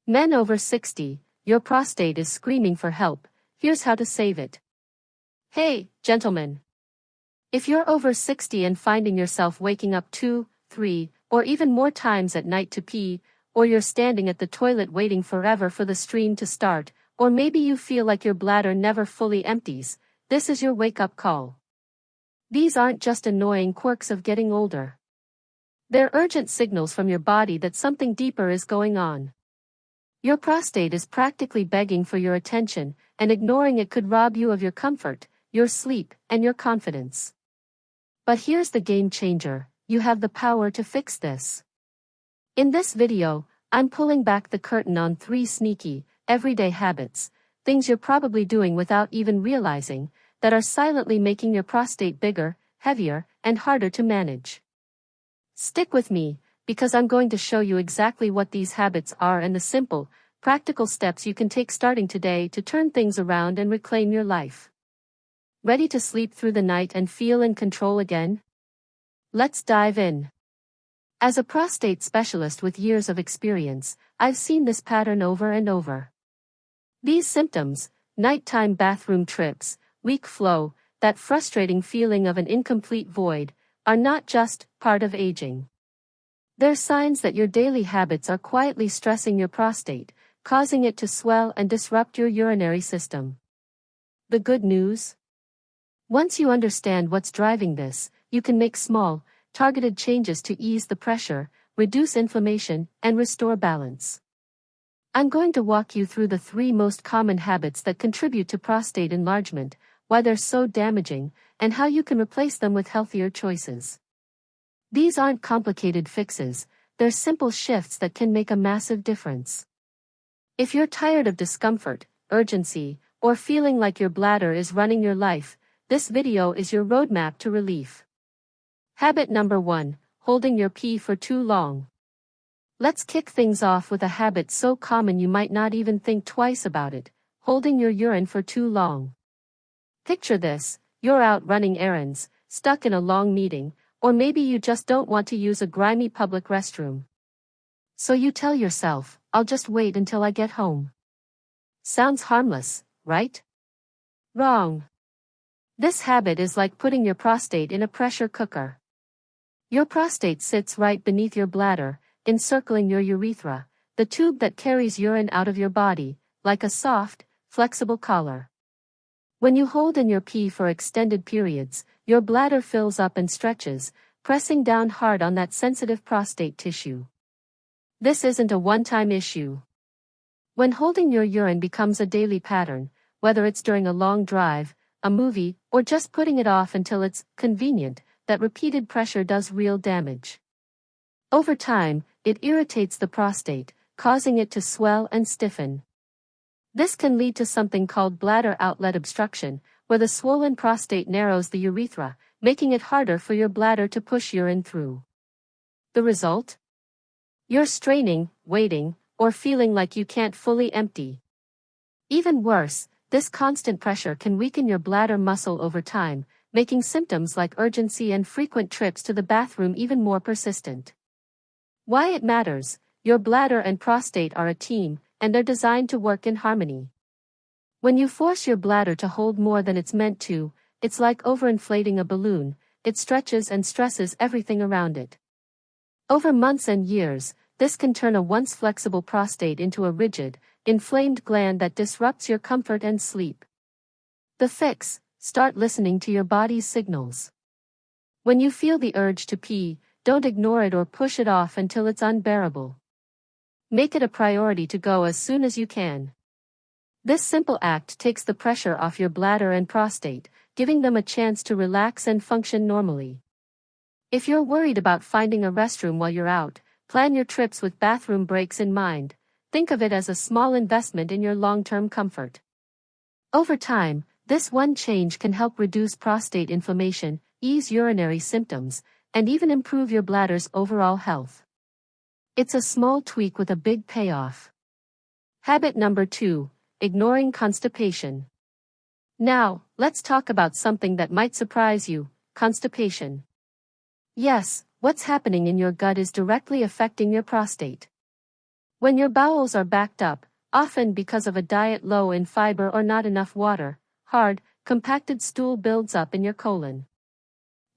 Men over 60, your prostate is screaming for help. Here's how to save it. Hey, gentlemen. If you're over 60 and finding yourself waking up 2, 3, or even more times at night to pee, or you're standing at the toilet waiting forever for the stream to start, or maybe you feel like your bladder never fully empties, this is your wake-up call. These aren't just annoying quirks of getting older. They're urgent signals from your body that something deeper is going on. Your prostate is practically begging for your attention, and ignoring it could rob you of your comfort, your sleep, and your confidence. But here's the game changer: you have the power to fix this. In this video, I'm pulling back the curtain on 3 sneaky, everyday habits, things you're probably doing without even realizing, that are silently making your prostate bigger, heavier, and harder to manage. Stick with me, because I'm going to show you exactly what these habits are and the simple, practical steps you can take starting today to turn things around and reclaim your life. Ready to sleep through the night and feel in control again? Let's dive in. As a prostate specialist with years of experience, I've seen this pattern over and over. These symptoms, nighttime bathroom trips, weak flow, that frustrating feeling of an incomplete void, are not just part of aging. They're signs that your daily habits are quietly stressing your prostate, causing it to swell and disrupt your urinary system. The good news? Once you understand what's driving this, you can make small, targeted changes to ease the pressure, reduce inflammation, and restore balance. I'm going to walk you through the 3 most common habits that contribute to prostate enlargement, why they're so damaging, and how you can replace them with healthier choices. These aren't complicated fixes, they're simple shifts that can make a massive difference. If you're tired of discomfort, urgency, or feeling like your bladder is running your life, this video is your roadmap to relief. Habit number 1, holding your pee for too long. Let's kick things off with a habit so common you might not even think twice about it: holding your urine for too long. Picture this: you're out running errands, stuck in a long meeting, or maybe you just don't want to use a grimy public restroom. So you tell yourself, I'll just wait until I get home. Sounds harmless, right? Wrong. This habit is like putting your prostate in a pressure cooker. Your prostate sits right beneath your bladder, encircling your urethra, the tube that carries urine out of your body, like a soft, flexible collar. When you hold in your pee for extended periods, your bladder fills up and stretches, pressing down hard on that sensitive prostate tissue. This isn't a one-time issue. When holding your urine becomes a daily pattern, whether it's during a long drive, a movie, or just putting it off until it's convenient, that repeated pressure does real damage. Over time, it irritates the prostate, causing it to swell and stiffen. This can lead to something called bladder outlet obstruction, where the swollen prostate narrows the urethra, making it harder for your bladder to push urine through. The result? You're straining, waiting, or feeling like you can't fully empty. Even worse, this constant pressure can weaken your bladder muscle over time, making symptoms like urgency and frequent trips to the bathroom even more persistent. Why it matters: your bladder and prostate are a team, and they're designed to work in harmony. When you force your bladder to hold more than it's meant to, it's like overinflating a balloon. It stretches and stresses everything around it. Over months and years, this can turn a once flexible prostate into a rigid, inflamed gland that disrupts your comfort and sleep. The fix: start listening to your body's signals. When you feel the urge to pee, don't ignore it or push it off until it's unbearable. Make it a priority to go as soon as you can. This simple act takes the pressure off your bladder and prostate, giving them a chance to relax and function normally. If you're worried about finding a restroom while you're out, plan your trips with bathroom breaks in mind. Think of it as a small investment in your long-term comfort. Over time, this one change can help reduce prostate inflammation, ease urinary symptoms, and even improve your bladder's overall health. It's a small tweak with a big payoff. Habit number 2, ignoring constipation. Now, let's talk about something that might surprise you: constipation. Yes, what's happening in your gut is directly affecting your prostate. When your bowels are backed up, often because of a diet low in fiber or not enough water, hard, compacted stool builds up in your colon.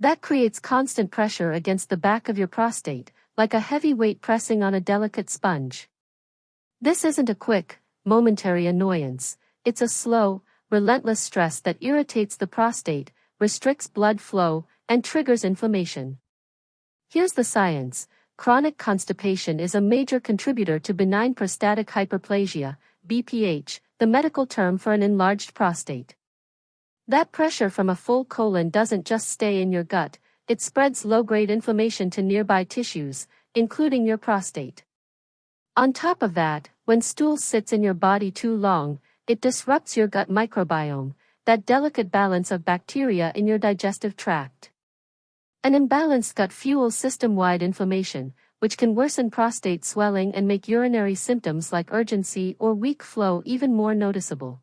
That creates constant pressure against the back of your prostate, like a heavy weight pressing on a delicate sponge. This isn't a quick, momentary annoyance, it's a slow, relentless stress that irritates the prostate, restricts blood flow, and triggers inflammation. Here's the science. Chronic constipation is a major contributor to benign prostatic hyperplasia, BPH, the medical term for an enlarged prostate. That pressure from a full colon doesn't just stay in your gut, it spreads low-grade inflammation to nearby tissues, including your prostate. On top of that, when stool sits in your body too long, it disrupts your gut microbiome, that delicate balance of bacteria in your digestive tract. An imbalanced gut fuels system-wide inflammation, which can worsen prostate swelling and make urinary symptoms like urgency or weak flow even more noticeable.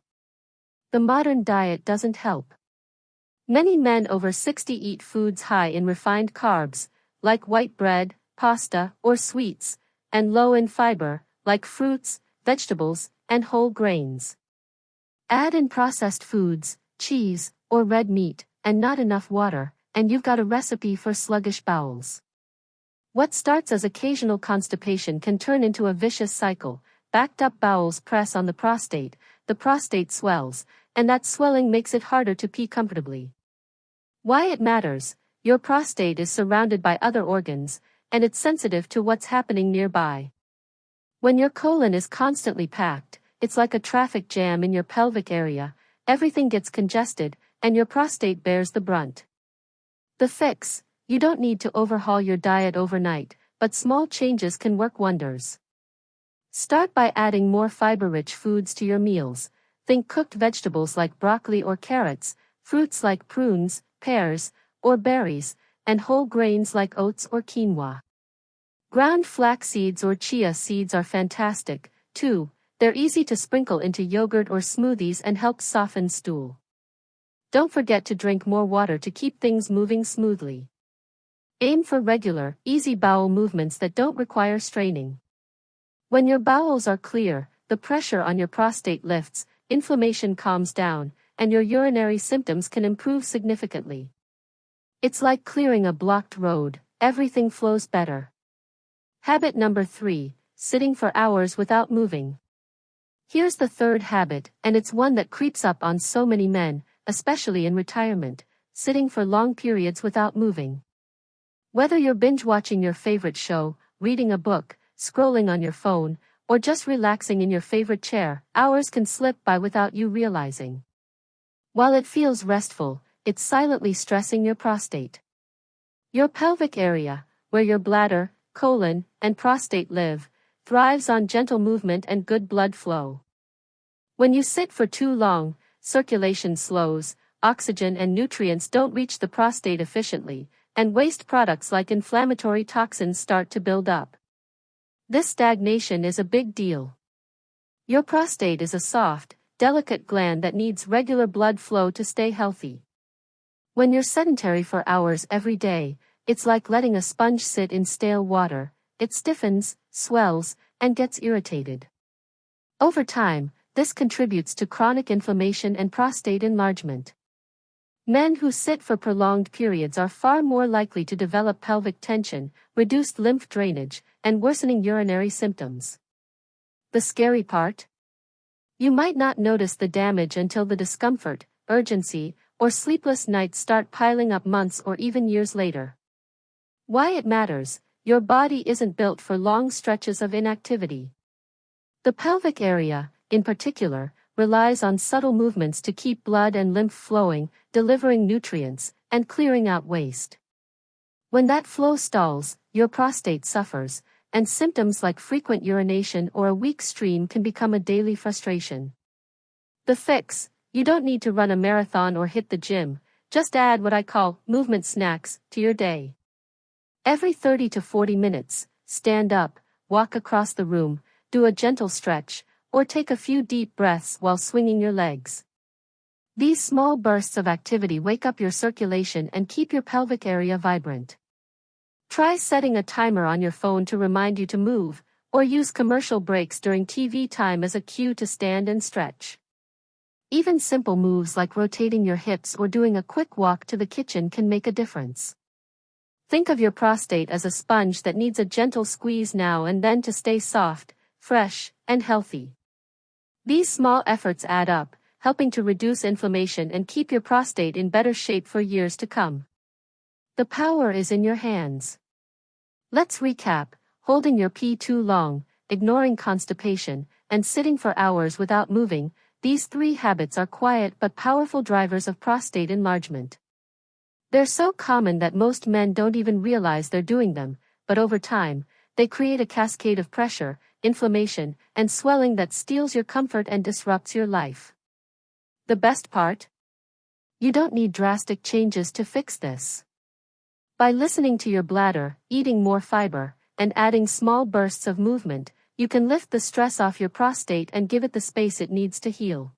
The modern diet doesn't help. Many men over 60 eat foods high in refined carbs, like white bread, pasta, or sweets, and low in fiber, like fruits, vegetables, and whole grains. Add in processed foods, cheese, or red meat, and not enough water, and you've got a recipe for sluggish bowels. What starts as occasional constipation can turn into a vicious cycle. Backed up bowels press on the prostate swells, and that swelling makes it harder to pee comfortably. Why it matters: your prostate is surrounded by other organs, and it's sensitive to what's happening nearby. When your colon is constantly packed, it's like a traffic jam in your pelvic area, everything gets congested, and your prostate bears the brunt. The fix: you don't need to overhaul your diet overnight, but small changes can work wonders. Start by adding more fiber-rich foods to your meals. Think cooked vegetables like broccoli or carrots, fruits like prunes, pears, or berries, and whole grains like oats or quinoa. Ground flax seeds or chia seeds are fantastic, too. They're easy to sprinkle into yogurt or smoothies and help soften stool. Don't forget to drink more water to keep things moving smoothly. Aim for regular, easy bowel movements that don't require straining. When your bowels are clear, the pressure on your prostate lifts, inflammation calms down, and your urinary symptoms can improve significantly. It's like clearing a blocked road, everything flows better. Habit number 3, sitting for hours without moving. Here's the third habit, and it's one that creeps up on so many men, especially in retirement: sitting for long periods without moving. Whether you're binge-watching your favorite show, reading a book, scrolling on your phone, or just relaxing in your favorite chair, hours can slip by without you realizing. While it feels restful, it's silently stressing your prostate. Your pelvic area, where your bladder, colon, and prostate live, thrives on gentle movement and good blood flow. When you sit for too long, circulation slows, oxygen and nutrients don't reach the prostate efficiently, and waste products like inflammatory toxins start to build up. This stagnation is a big deal. Your prostate is a soft, delicate gland that needs regular blood flow to stay healthy. When you're sedentary for hours every day, it's like letting a sponge sit in stale water. It stiffens, swells, and gets irritated. Over time, this contributes to chronic inflammation and prostate enlargement. Men who sit for prolonged periods are far more likely to develop pelvic tension, reduced lymph drainage, and worsening urinary symptoms. The scary part? You might not notice the damage until the discomfort, urgency, or sleepless nights start piling up months or even years later. Why it matters: your body isn't built for long stretches of inactivity. The pelvic area, in particular, relies on subtle movements to keep blood and lymph flowing, delivering nutrients, and clearing out waste. When that flow stalls, your prostate suffers, and symptoms like frequent urination or a weak stream can become a daily frustration. The fix: you don't need to run a marathon or hit the gym, just add what I call movement snacks to your day. Every 30 to 40 minutes, stand up, walk across the room, do a gentle stretch, or take a few deep breaths while swinging your legs. These small bursts of activity wake up your circulation and keep your pelvic area vibrant. Try setting a timer on your phone to remind you to move, Or use commercial breaks during TV time as a cue to stand and stretch. Even simple moves like rotating your hips or doing a quick walk to the kitchen can make a difference. Think of your prostate as a sponge that needs a gentle squeeze now and then to stay soft, fresh, and healthy. These small efforts add up, helping to reduce inflammation and keep your prostate in better shape for years to come. The power is in your hands. Let's recap: holding your pee too long, ignoring constipation, and sitting for hours without moving. These 3 habits are quiet but powerful drivers of prostate enlargement. They're so common that most men don't even realize they're doing them, but over time, they create a cascade of pressure, inflammation, and swelling that steals your comfort and disrupts your life. The best part? You don't need drastic changes to fix this. By listening to your bladder, eating more fiber, and adding small bursts of movement, you can lift the stress off your prostate and give it the space it needs to heal.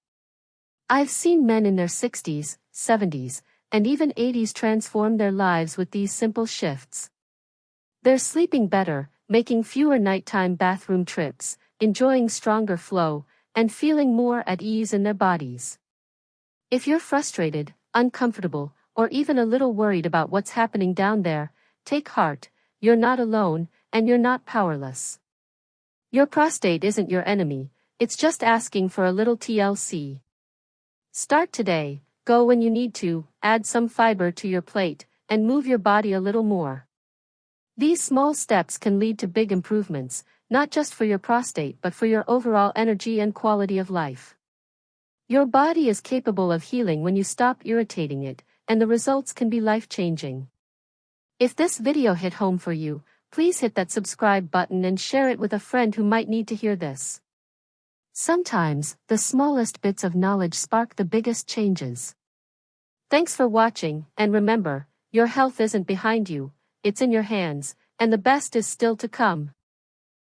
I've seen men in their 60s, 70s, and even 80s transform their lives with these simple shifts. They're sleeping better, making fewer nighttime bathroom trips, enjoying stronger flow, and feeling more at ease in their bodies. If you're frustrated, uncomfortable, or even a little worried about what's happening down there, take heart. You're not alone, and you're not powerless. Your prostate isn't your enemy, it's just asking for a little TLC. Start today, go when you need to, add some fiber to your plate, and move your body a little more. These small steps can lead to big improvements, not just for your prostate but for your overall energy and quality of life. Your body is capable of healing when you stop irritating it, and the results can be life-changing. If this video hit home for you, please hit that subscribe button and share it with a friend who might need to hear this. Sometimes, the smallest bits of knowledge spark the biggest changes. Thanks for watching, and remember, your health isn't behind you, it's in your hands, and the best is still to come.